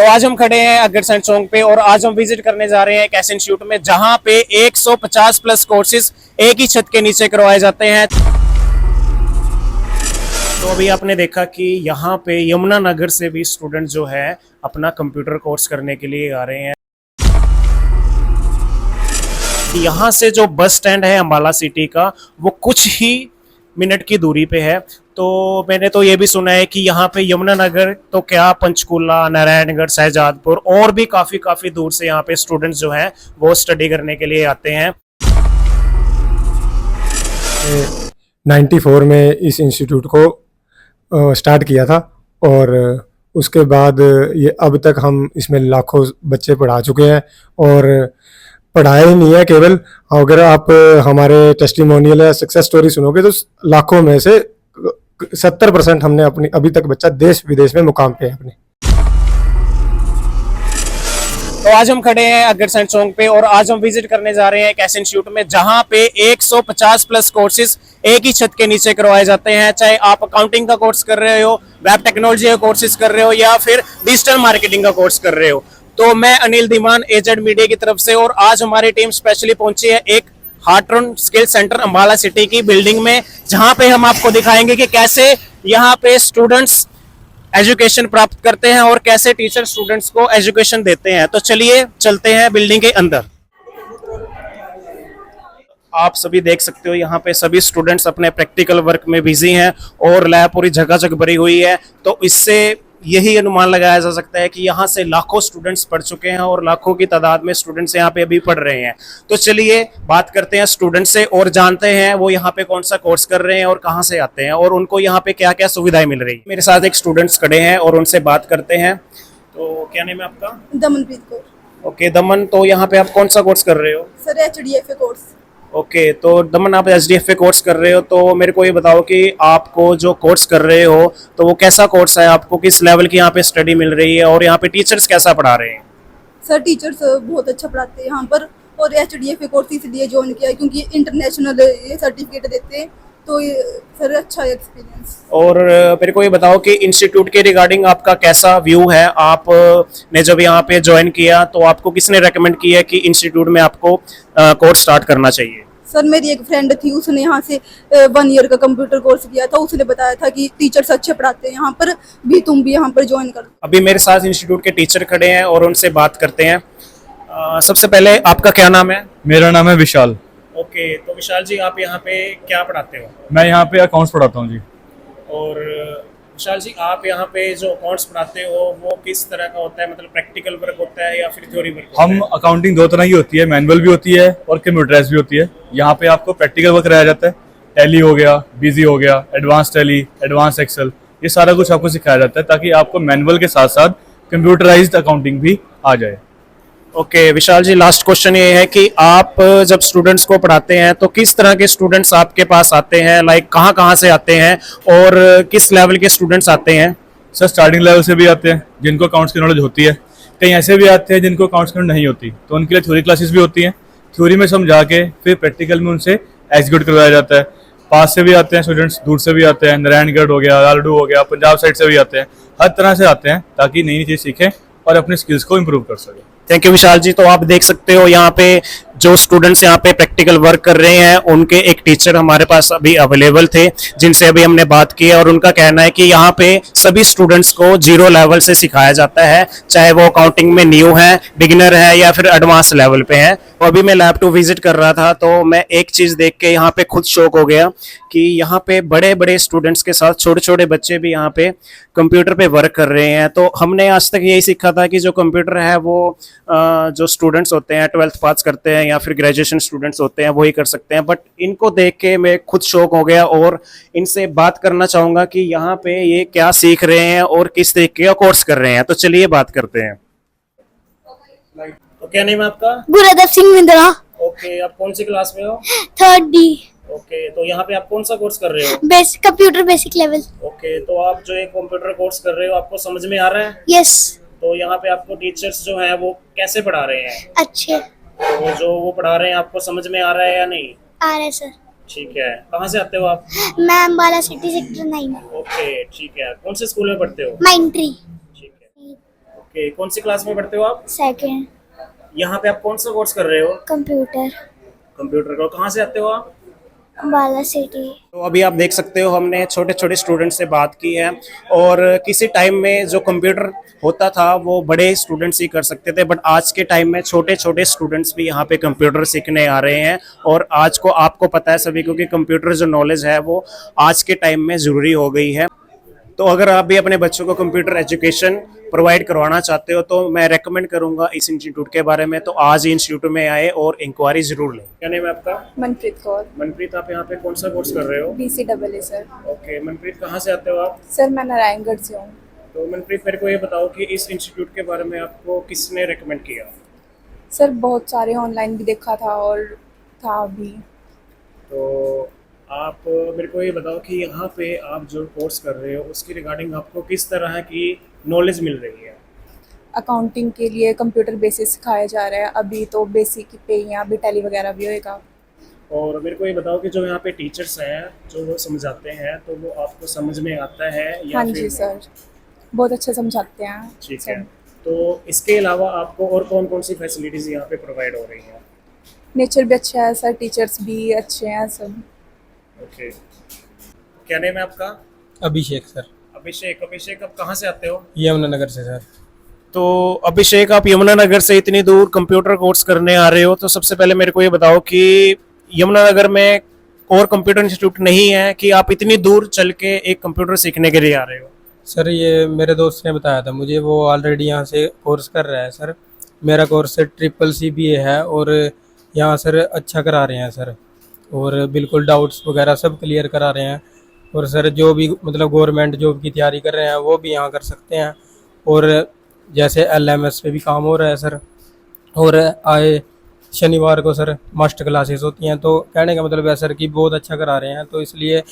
तो आज हम खड़े हैं अग्रसेन चौक पे और आज हम विजिट करने जा रहे हैं एक ऐसे इंस्टीट्यूट में जहां पे 150 प्लस कोर्सेज एक ही छत के नीचे करवाए जाते हैं। तो अभी आपने देखा कि यहाँ पे यमुना नगर से भी स्टूडेंट जो है अपना कंप्यूटर कोर्स करने के लिए आ रहे हैं। यहाँ से जो बस स्टैंड है अम्बाला सिटी का वो कुछ ही मिनट की दूरी पे है। तो मैंने तो ये भी सुना है कि यहाँ पे यमुना नगर तो क्या पंचकूला, नारायणगढ़, शहजादपुर और भी काफी दूर से यहाँ पे स्टूडेंट्स जो हैं वो स्टडी करने के लिए आते हैं। 94 में इस इंस्टीट्यूट को स्टार्ट किया था और उसके बाद ये अब तक हम इसमें लाखों बच्चे पढ़ा चुके हैं। और पढ़ाया ही नहीं है केवल, अगर आप हमारे टेस्टिमोनियल या सक्सेस स्टोरी सुनोगे तो लाखों में से 70% हमने अपनी अभी तक बच्चा देश विदेश में मुकाम पे है अपने। तो आज हम खड़े हैं अग्रसेन चौक पे और आज हम विजिट करने जा रहे हैं एक ऐसे इंस्टीट्यूट में जहां पे 150 प्लस कोर्सेज एक ही छत के नीचे करवाए जाते हैं। चाहे आप अकाउंटिंग का कोर्स कर रहे हो, वेब टेक्नोलॉजी का कोर्सेज कर रहे हो या फिर डिजिटल मार्केटिंग का कोर्स कर रहे हो। तो मैं अनिल धीमान एजेड मीडिया की तरफ से और आज हमारी टीम स्पेशली पहुंची है एक हार्ट्रन स्किल सेंटर अम्बाला सिटी की बिल्डिंग में, जहां पे हम आपको दिखाएंगे कि कैसे यहाँ पे स्टूडेंट्स एजुकेशन प्राप्त करते हैं और कैसे टीचर स्टूडेंट्स को एजुकेशन देते हैं। तो चलिए चलते हैं बिल्डिंग के अंदर। आप सभी देख सकते हो यहाँ पे सभी स्टूडेंट्स अपने प्रैक्टिकल वर्क में बिजी हैं और लैब पूरी झकाझक भरी हुई है। तो इससे यही अनुमान लगाया जा सकता है कि यहाँ से लाखों स्टूडेंट्स पढ़ चुके हैं और लाखों की तादाद में स्टूडेंट्स यहाँ पे अभी पढ़ रहे हैं। तो चलिए बात करते हैं स्टूडेंट्स से और जानते हैं वो यहाँ पे कौन सा कोर्स कर रहे हैं और कहाँ से आते हैं और उनको यहाँ पे क्या क्या सुविधाएं मिल रही है। मेरे साथ एक स्टूडेंट्स खड़े हैं और उनसे बात करते हैं। तो क्या नाम है आपका? दमनप्रीत कौर। ओके दमन, तो यहाँ पे आप कौन सा कोर्स कर रहे हो? Sir HDFA course. ओके तो दमन आप HDFA कोर्स कर रहे हो, तो मेरे को ये बताओ कि आपको जो कोर्स कर रहे हो तो वो कैसा कोर्स है, आपको किस लेवल की यहाँ पे स्टडी मिल रही है और यहाँ पे टीचर्स कैसा पढ़ा रहे हैं? सर टीचर्स बहुत अच्छा पढ़ाते हैं यहाँ पर और HDFA कोर्स इसलिए ज्वाइन किया है क्योंकि इंटरनेशनल ये सर्टिफिकेट देते हैं। तो ये सर अच्छा है एक्सपीरियंस। और मेरे को ये बताओ कि इंस्टीट्यूट के रिगार्डिंग आपका कैसा व्यू है? आप ने जब यहाँ पे ज्वाइन किया तो आपको किसने रेकमेंड किया कि इंस्टीट्यूट में आपको कोर्स स्टार्ट करना चाहिए? सर मेरी एक फ्रेंड थी, उसने यहाँ से 1 ईयर का कंप्यूटर कोर्स किया था। उसने बताया था कि टीचर्स अच्छे पढ़ाते हैं यहाँ पर भी, तुम भी यहाँ पर ज्वाइन कर। अभी मेरे साथ इंस्टीट्यूट के टीचर खड़े हैं और उनसे बात करते हैं। सबसे पहले आपका क्या नाम है? मेरा नाम है विशाल। ओके तो विशाल जी आप यहाँ पे क्या पढ़ाते हो? मैं यहाँ पे अकाउंट्स पढ़ाता हूँ जी। और विशाल जी आप यहाँ पे जो अकाउंट्स पढ़ाते हो वो किस तरह का होता है, मतलब प्रैक्टिकल वर्क होता है या फिर थ्योरी वर्क होता है? हम अकाउंटिंग 2 तरह की होती है, मैनुअल भी होती है और कंप्यूटराइज भी होती है। यहाँ पे आपको प्रैक्टिकल वर्क कराया जाता है, टैली हो गया, बीजी हो गया, एडवांस टैली, एडवांस एक्सेल, ये सारा कुछ आपको सिखाया जाता है ताकि आपको मैनुअल के साथ साथ कंप्यूटराइज्ड अकाउंटिंग भी आ जाए। ओके विशाल जी, लास्ट क्वेश्चन ये है कि आप जब स्टूडेंट्स को पढ़ाते हैं तो किस तरह के स्टूडेंट्स आपके पास आते हैं, लाइक कहाँ से आते हैं और किस लेवल के स्टूडेंट्स आते हैं? सर स्टार्टिंग लेवल से भी आते हैं जिनको अकाउंट्स की नॉलेज होती है, कहीं ऐसे भी आते हैं जिनको अकाउंट्स की नॉलेज नहीं होती, तो उनके लिए थ्योरी क्लासेस भी होती हैं। थ्योरी में समझा के फिर प्रैक्टिकल में उनसे एग्जीक्यूट करवाया जाता है। पास से भी आते हैं स्टूडेंट्स, दूर से भी आते हैं, नारायणगढ़ हो गया, लालडू हो गया, पंजाब साइड से भी आते हैं, हर तरह से आते हैं ताकि नई नई चीज़ सीखें और अपने स्किल्स को इम्प्रूव कर सकें। थैंक यू विशाल जी। तो आप देख सकते हो यहाँ पे जो स्टूडेंट्स यहाँ पे प्रैक्टिकल वर्क कर रहे हैं उनके एक टीचर हमारे पास अभी अवेलेबल थे जिनसे अभी हमने बात की है और उनका कहना है कि यहाँ पे सभी स्टूडेंट्स को 0 लेवल से सिखाया जाता है, चाहे वो अकाउंटिंग में न्यू है, बिगिनर है या फिर एडवांस लेवल पे है। तो अभी मैं लैब 2 विजिट कर रहा था तो मैं एक चीज देख के यहाँ पे खुद शॉक हो गया कि यहाँ पे बड़े बड़े स्टूडेंट्स के साथ छोटे छोटे बच्चे भी यहाँ पे कंप्यूटर पे वर्क कर रहे हैं। तो हमने आज तक यही सीखा था कि जो कंप्यूटर है वो जो स्टूडेंट्स होते हैं 12th पास करते हैं या फिर ग्रेजुएशन स्टूडेंट्स होते हैं वही कर सकते हैं, बट इनको देख के मैं खुद शॉक हो गया और इनसे बात करना चाहूंगा कि यहाँ पे ये क्या सीख रहे हैं और किस तरीके का कोर्स कर रहे हैं। तो चलिए बात करते हैं। तो क्या नेम है आपका? गुरुदेव सिंह मिंद्रा। ओके आप कौन सी क्लास में हो? 3rd D। ओके तो यहाँ पे आप कौन सा कोर्स कर रहे हो? Basic computer basic level. Okay तो आप जो ये कंप्यूटर कोर्स कर रहे हो आपको समझ में आ रहा है? यस। तो यहाँ पे आपको टीचर्स जो हैं वो कैसे पढ़ा रहे हैं? अच्छे। तो जो वो पढ़ा रहे हैं आपको समझ में आ रहा है या नहीं? आ रहे सर। ठीक है, कहाँ से आते हो आप? मैं अम्बाला सिटी सेक्टर 9। ओके ठीक है, कौन से स्कूल में पढ़ते हो? माइंट्री। ठीक है। ओके, कौन सी क्लास में पढ़ते हो आप? सेकंड यहाँ पे आप कौन सा कोर्स कर रहे हो? कंप्यूटर कंप्यूटर का। कहाँ से आते हो आप? अम्बाला सिटी। तो अभी आप देख सकते हो हमने छोटे छोटे स्टूडेंट से बात की है, और किसी टाइम में जो कंप्यूटर होता था वो बड़े स्टूडेंट्स ही कर सकते थे, बट आज के टाइम में छोटे छोटे स्टूडेंट्स भी यहाँ पे कंप्यूटर सीखने आ रहे हैं। और आज को आपको पता है सभी को कि कंप्यूटर जो नॉलेज है वो आज के टाइम में ज़रूरी हो गई है। तो अगर आप भी अपने बच्चों को कंप्यूटर एजुकेशन प्रोवाइड करवाना चाहते हो तो मैं रेकमेंड करूंगा इस इंस्टीट्यूट के बारे में, तो आज ही इंस्टीट्यूट में आए और इंक्वायरी जरूर लें। क्या नाम है आपका? मनप्रीत कौर। मनप्रीत, आप यहाँ पे कौन सा कोर्स कर रहे हो? BCAA sir. ओके मनप्रीत, कहाँ से आते हो आप? सर मैं नारायणगढ़ से हूँ। तो मनप्रीत मेरे को ये बताओ कि इस इंस्टीट्यूट के बारे में आपको किसने रेकमेंड किया? सर बहुत सारे ऑनलाइन भी देखा था और था भी। तो आप मेरे को ये बताओ कि यहाँ पे आप जो कोर्स कर रहे हो उसकी रिगार्डिंग आपको किस तरह की नॉलेज मिल रही है? अकाउंटिंग के लिए कंप्यूटर बेसिक सिखाया जा रहा है, अभी तो बेसिक पे ही है, अभी टैली वगैरह भी होएगा। और मेरे को ये बताओ कि जो यहाँ पे टीचर्स हैं जो वो समझाते हैं तो वो आपको समझ में आता है या हाँ फिर जी नहीं? सर, बहुत अच्छा समझाते हैं। ठीक सब। है। तो इसके अलावा आपको और कौन कौन सी फैसिलिटीज़ यहाँ पे प्रोवाइड हो रही हैं? नेचर भी अच्छा है सर, टीचर्स भी अच्छे हैं सब। ओके, क्या नाम है आपका? अभिषेक सर। अभिषेक, अभिषेक आप कहाँ से आते हो? यमुनानगर से सर। तो अभिषेक, आप यमुनानगर से इतनी दूर कंप्यूटर कोर्स करने आ रहे हो, तो सबसे पहले मेरे को ये बताओ कि यमुनानगर में और कंप्यूटर इंस्टीट्यूट नहीं है कि आप इतनी दूर चल के एक कंप्यूटर सीखने के लिए आ रहे हो? सर ये मेरे दोस्त ने बताया था मुझे, वो ऑलरेडी यहाँ से कोर्स कर रहा है सर। मेरा कोर्स CCCBA है और यहाँ सर अच्छा करा रहे हैं सर, और बिल्कुल डाउट्स वगैरह सब क्लियर करा रहे हैं। और सर जो भी मतलब गवर्नमेंट जॉब की तैयारी कर रहे हैं वो भी यहाँ कर सकते हैं। और जैसे LMS पे भी काम हो रहा है सर, और आए शनिवार को सर मास्टर क्लासेस होती हैं। तो कहने का मतलब है सर कि बहुत अच्छा करा रहे हैं, तो इसलिए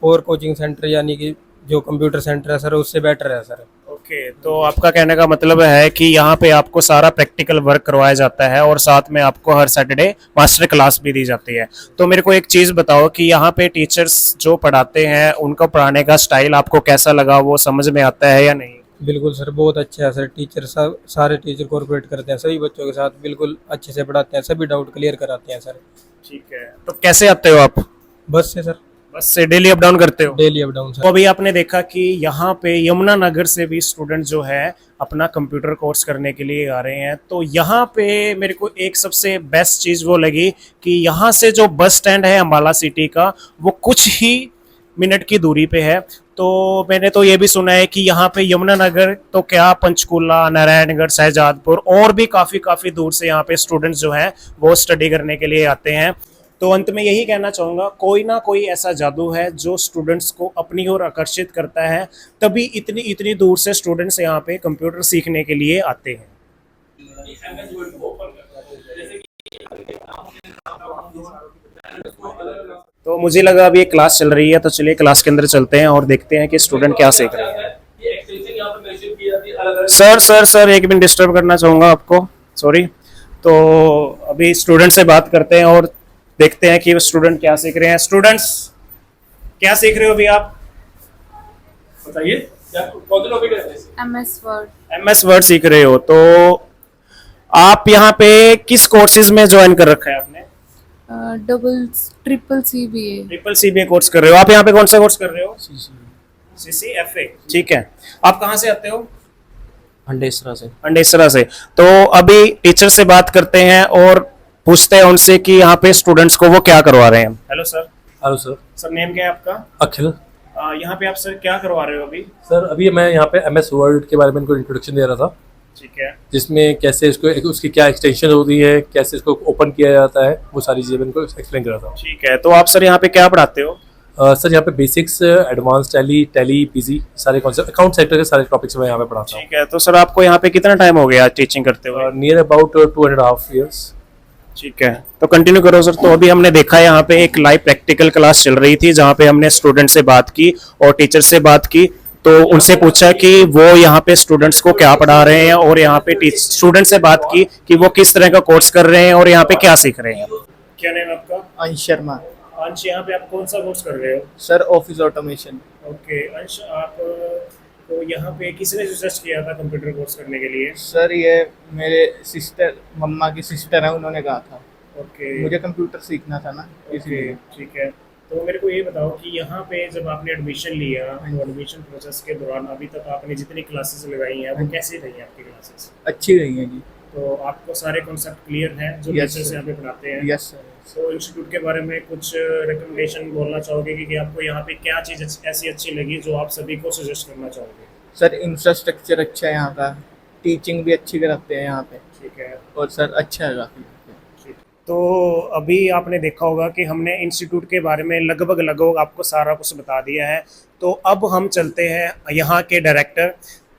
और कोचिंग सेंटर यानी कि जो कंप्यूटर सेंटर है सर उससे बेटर है सर। ओके, तो आपका कहने का मतलब है कि यहाँ पे आपको सारा प्रैक्टिकल वर्क करवाया जाता है और साथ में आपको हर सैटरडे मास्टर क्लास भी दी जाती है। तो मेरे को एक चीज़ बताओ कि यहाँ पे टीचर्स जो पढ़ाते हैं उनका पढ़ाने का स्टाइल आपको कैसा लगा, वो समझ में आता है या नहीं? बिल्कुल सर, बहुत अच्छा है सर। टीचर सब सारे टीचर कोऑपरेट करते हैं सभी बच्चों के साथ, बिल्कुल अच्छे से पढ़ाते हैं, सभी डाउट क्लियर कराते हैं सर। ठीक है। तो कैसे आते हो आप? बस से सर, बस से डेली अप डाउन करते हो? डेली अप डाउन तो सर। अभी आपने देखा कि यहाँ पे यमुनानगर से भी स्टूडेंट जो है अपना कंप्यूटर कोर्स करने के लिए आ रहे हैं। तो यहाँ पे मेरे को एक सबसे बेस्ट चीज़ वो लगी कि यहाँ से जो बस स्टैंड है अम्बाला सिटी का वो कुछ ही मिनट की दूरी पे है। तो मैंने तो ये भी सुना है कि यहाँ पे यमुनानगर तो क्या, पंचकूला, नारायणगढ़, शहजादपुर और भी काफ़ी दूर से यहाँ पे स्टूडेंट्स जो हैं वो स्टडी करने के लिए आते हैं। तो अंत में यही कहना चाहूँगा, कोई ना कोई ऐसा जादू है जो स्टूडेंट्स को अपनी ओर आकर्षित करता है, तभी इतनी दूर से स्टूडेंट्स यहाँ पे कंप्यूटर सीखने के लिए आते हैं। तो मुझे लगा अभी एक क्लास चल रही है, तो चलिए क्लास के अंदर चलते हैं और देखते हैं कि स्टूडेंट क्या सीख रहे हैं। सर एक मिनट डिस्टर्ब करना चाहूँगा आपको, सॉरी। तो अभी स्टूडेंट से बात करते हैं और देखते हैं कि स्टूडेंट क्या सीख रहे हैं। स्टूडेंट्स क्या सीख रहे हो अभी आप? बताइए। MS वर्ड सीख रहे हो। तो आप यहाँ पे किस कोर्सेज में ज्वाइन कर रखा है आपने? ट्रिपल CBA कोर्स कर रहे हो। आप यहाँ पे कौन सा कोर्स कर रहे हो? CCFA। ठीक है। आप कहाँ से आते हो? अंडेसरा से। अंडेसरा से। तो अभी टीचर से बात करते हैं और पूछते हैं उनसे कि यहाँ पे स्टूडेंट्स को वो क्या करवा रहे हैं। Hello sir. Hello sir. Sir name क्या है आपका? अखिल। यहाँ पे आप सर क्या करवा रहे हो अभी? सर अभी मैं यहाँ पे MS वर्ड के बारे में इनको इंट्रोडक्शन दे रहा था, ठीक है, जिसमें कैसे इसको उसकी क्या एक्सटेंशन होती है, कैसे इसको ओपन किया जाता है, वो सारी चीज़ें इनको एक्सप्लेन कर रहा था। ठीक है। तो आप सर यहाँ पे क्या पढ़ाते हो? सर यहाँ पे बेसिक्स, एडवांस टैली पीजी सारे कॉन्सेप्ट, अकाउंट सेक्टर के सारे टॉपिक्स मैं यहाँ पे पढ़ाता हूँ। ठीक है। तो सर आपको यहाँ पे कितना टाइम हो गया टीचिंग करते हुए? Near about 2.5 years। ठीक है, तो कंटिन्यू करो सर। तो अभी हमने देखा यहाँ पे एक लाइव प्रैक्टिकल क्लास चल रही थी जहाँ पे हमने स्टूडेंट से बात की और टीचर से बात की। तो उनसे पूछा कि वो यहाँ पे स्टूडेंट्स को क्या पढ़ा रहे हैं और यहाँ पे स्टूडेंट से बात की कि वो किस तरह का कोर्स कर रहे हैं और यहाँ पे क्या सीख रहे हैं। क्या नाम है आपका? अंश शर्मा। अंश, यहाँ पे आप कौन सा कोर्स कर रहे हो? Sir office automation. ओके अंश, आप तो यहाँ पे किसने सजेस्ट किया था कंप्यूटर कोर्स करने के लिए? सर ये मेरे सिस्टर मम्मा की सिस्टर है, उन्होंने कहा था। ओके मुझे कंप्यूटर सीखना था ना, ओके इसलिए। ठीक है। तो मेरे को ये बताओ कि यहाँ पे जब आपने एडमिशन लिया तो एडमिशन प्रोसेस के दौरान अभी तक आपने जितनी क्लासेस लगाई हैं वो कैसी रही आपकी क्लासेस? अच्छी रही है जी। तो आपको सारे कॉन्सेप्ट क्लियर हैं जो Yes, टीचर्स sir. यहाँ पे पढ़ाते हैं? Yes sir. तो इंस्टीट्यूट के बारे में कुछ रिकमेंडेशन बोलना चाहोगे कि आपको यहाँ पे क्या चीज़ ऐसी अच्छी लगी जो आप सभी को सजेस्ट करना चाहोगे? सर इंफ्रास्ट्रक्चर अच्छा है यहाँ का, टीचिंग भी अच्छी कराते हैं यहाँ पे, ठीक है। और सर अच्छा है काफ़ी। तो अभी आपने देखा होगा कि हमने इंस्टीट्यूट के बारे में लगभग आपको सारा कुछ बता दिया है। तो अब हम चलते हैं यहाँ के डायरेक्टर,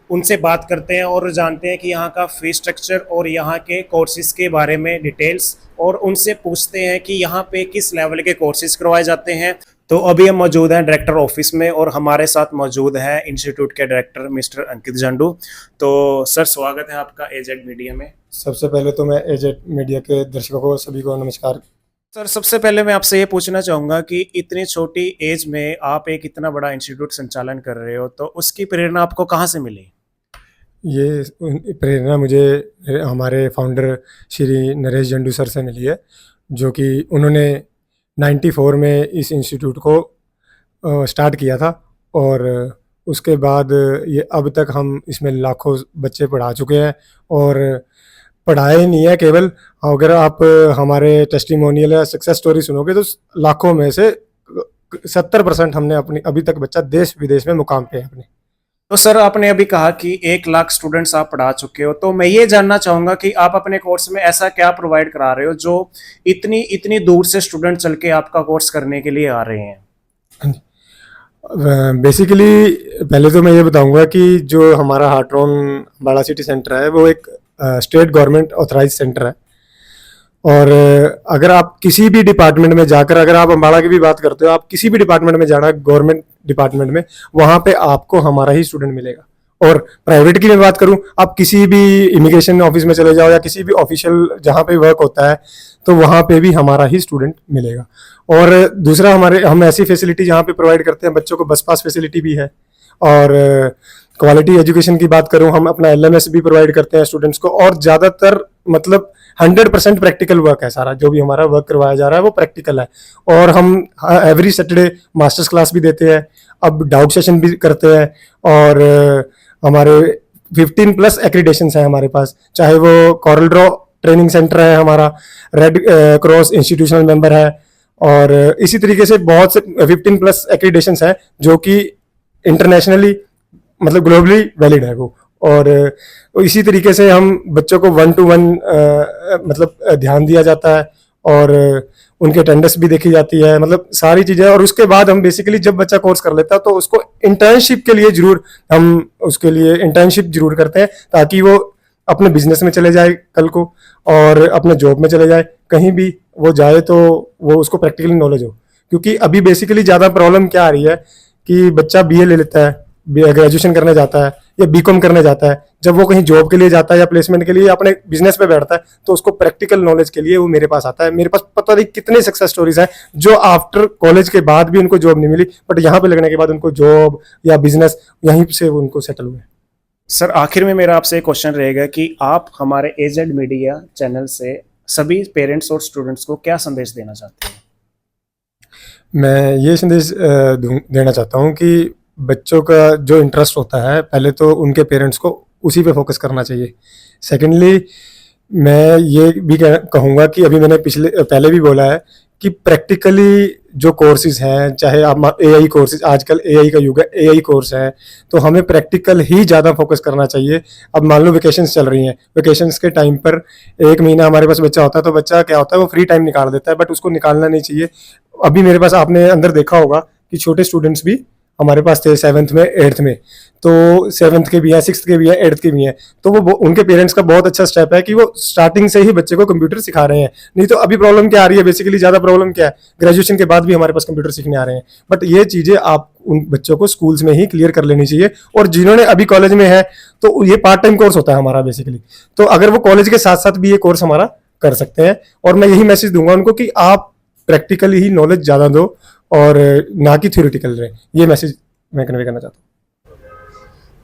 उनसे बात करते हैं और जानते हैं कि यहाँ का फी स्ट्रक्चर और यहाँ के कोर्सेज के बारे में डिटेल्स, और उनसे पूछते हैं कि यहाँ पे किस लेवल के कोर्सेज करवाए जाते हैं। तो अभी हम मौजूद हैं डायरेक्टर ऑफिस में और हमारे साथ मौजूद है इंस्टीट्यूट के डायरेक्टर मिस्टर अंकित जांडू। तो सर स्वागत है आपका एजेड मीडिया में। सबसे पहले तो मैं एजेड मीडिया के दर्शकों को सभी को नमस्कार। सर सबसे पहले मैं आपसे ये पूछना चाहूँगा कि इतनी छोटी एज में आप एक इतना बड़ा इंस्टीट्यूट संचालन कर रहे हो, तो उसकी प्रेरणा आपको कहाँ से मिली? ये प्रेरणा मुझे हमारे फाउंडर श्री नरेश जंडू सर से मिली है, जो कि उन्होंने 94 में इस इंस्टीट्यूट को स्टार्ट किया था, और उसके बाद ये अब तक हम इसमें लाखों बच्चे पढ़ा चुके हैं। और पढ़ाया ही नहीं है केवल, अगर आप हमारे टेस्टिमोनियल या सक्सेस स्टोरी सुनोगे तो लाखों में से 70% हमने अपनी अभी तक बच्चा देश विदेश में मुकाम पे है अपने। तो सर आपने अभी कहा कि 1 लाख स्टूडेंट्स आप पढ़ा चुके हो, तो मैं ये जानना चाहूँगा कि आप अपने कोर्स में ऐसा क्या प्रोवाइड करा रहे हो जो इतनी दूर से स्टूडेंट चल के आपका कोर्स करने के लिए आ रहे हैं? बेसिकली पहले तो मैं ये बताऊंगा कि जो हमारा हार्ट्रॉन अम्बाड़ा सिटी सेंटर है वो एक स्टेट गवर्नमेंट ऑथराइज सेंटर है, और अगर आप किसी भी डिपार्टमेंट में जाकर, अगर आप अम्बाड़ा की भी बात करते हो, आप किसी भी डिपार्टमेंट में जाना गवर्नमेंट डिपार्टमेंट में, वहाँ पे आपको हमारा ही स्टूडेंट मिलेगा। और प्राइवेट की मैं बात करूँ, आप किसी भी इमिग्रेशन ऑफिस में चले जाओ या किसी भी ऑफिशियल जहाँ पे वर्क होता है, तो वहाँ पे भी हमारा ही स्टूडेंट मिलेगा। और दूसरा हम ऐसी फैसिलिटी जहाँ पे प्रोवाइड करते हैं, बच्चों को बस पास फैसिलिटी भी है। और क्वालिटी एजुकेशन की बात करूँ, हम अपना LMS भी प्रोवाइड करते हैं स्टूडेंट्स को, और ज़्यादातर मतलब 100% प्रैक्टिकल वर्क है। सारा जो भी हमारा वर्क करवाया जा रहा है वो प्रैक्टिकल है। और हम एवरी सैटरडे मास्टर्स क्लास भी देते हैं, अब डाउट सेशन भी करते हैं, और हमारे 15+ एक्रीडेशंस हैं हमारे पास, चाहे वो कॉरल ड्रॉ ट्रेनिंग सेंटर है हमारा, रेड क्रॉस इंस्टीट्यूशनल मेंबर है, और इसी तरीके से बहुत से 15+ एक्रीडेशंस हैं जो कि इंटरनेशनली मतलब ग्लोबली वैलिड है वो। और इसी तरीके से हम बच्चों को 1-to-1 मतलब ध्यान दिया जाता है, और उनके अटेंडेंस भी देखी जाती है, मतलब सारी चीज़ें। और उसके बाद हम बेसिकली जब बच्चा कोर्स कर लेता है तो उसको इंटर्नशिप के लिए जरूर हम उसके लिए इंटर्नशिप जरूर करते हैं, ताकि वो अपने बिजनेस में चले जाए कल को, और अपने जॉब में चले जाए, कहीं भी वो जाए तो वो उसको प्रैक्टिकली नॉलेज हो। क्योंकि अभी बेसिकली ज़्यादा प्रॉब्लम क्या आ रही है कि बच्चा BA ले लेता है, ग्रेजुएशन करने जाता है या BCom करने जाता है, जब वो कहीं जॉब के लिए जाता है या प्लेसमेंट के लिए या अपने बिजनेस पे बैठता है, तो उसको प्रैक्टिकल नॉलेज के लिए वो मेरे पास आता है। मेरे पास पता नहीं कितने सक्सेस स्टोरीज हैं जो आफ्टर कॉलेज के बाद भी उनको जॉब नहीं मिली, बट यहाँ पे लगने के बाद उनको जॉब या बिजनेस यहीं से उनको सेटल हुए। सर आखिर में मेरा आपसे एक क्वेश्चन रहेगा कि आप हमारे एजेड मीडिया चैनल से सभी पेरेंट्स और स्टूडेंट्स को क्या संदेश देना चाहते हैं? मैं ये संदेश देना चाहता हूँ कि बच्चों का जो इंटरेस्ट होता है, पहले तो उनके पेरेंट्स को उसी पे फोकस करना चाहिए। सेकेंडली मैं ये भी कहूँगा कि अभी मैंने पहले भी बोला है कि प्रैक्टिकली जो कोर्सेज हैं, चाहे आप AI कोर्सेज, आजकल AI का युग है, AI कोर्स है, तो हमें प्रैक्टिकल ही ज़्यादा फोकस करना चाहिए। अब मान लो वेकेशंस चल रही हैं, वेकेशंस के टाइम पर 1 महीना हमारे पास बच्चा होता है, तो बच्चा क्या होता है वो फ्री टाइम निकाल देता है, बट उसको निकालना नहीं चाहिए। अभी मेरे पास आपने अंदर देखा होगा कि छोटे स्टूडेंट्स भी हमारे पास थे 7th में 8th में, तो 7th के भी हैं, 6th के भी हैं, 8th के भी हैं। तो वो उनके पेरेंट्स का बहुत अच्छा स्टेप है कि वो स्टार्टिंग से ही बच्चे को कंप्यूटर सिखा रहे हैं। नहीं तो अभी प्रॉब्लम क्या आ रही है, बेसिकली ज़्यादा प्रॉब्लम क्या है, ग्रेजुएशन के बाद भी हमारे पास कंप्यूटर सीखने आ रहे हैं। बट ये चीज़ें आप उन बच्चों को स्कूल्स में ही क्लियर कर लेनी चाहिए। और जिन्होंने अभी कॉलेज में है तो ये पार्ट टाइम कोर्स होता है हमारा बेसिकली, तो अगर वो कॉलेज के साथ साथ भी ये कोर्स हमारा कर सकते हैं। और मैं यही मैसेज दूंगा उनको कि आप प्रैक्टिकली ही नॉलेज ज़्यादा दो और ना कि थ्योरेटिकल रहे। ये मैसेज मैं कन्वे करना चाहता हूँ।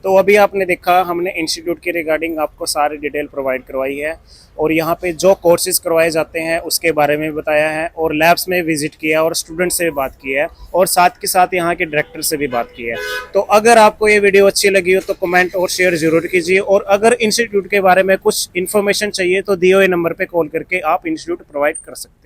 तो अभी आपने देखा हमने इंस्टीट्यूट के रिगार्डिंग आपको सारी डिटेल प्रोवाइड करवाई है और यहाँ पे जो कोर्सेज करवाए जाते हैं उसके बारे में बताया है और लैब्स में विजिट किया और स्टूडेंट से भी बात की है और साथ के साथ यहाँ के डायरेक्टर से भी बात की है। तो अगर आपको ये वीडियो अच्छी लगी हो तो कमेंट और शेयर जरूर कीजिए और अगर इंस्टीट्यूट के बारे में कुछ इन्फॉर्मेशन चाहिए तो दिए हुए नंबर पे कॉल करके आप इंस्टीट्यूट प्रोवाइड कर सकते हैं।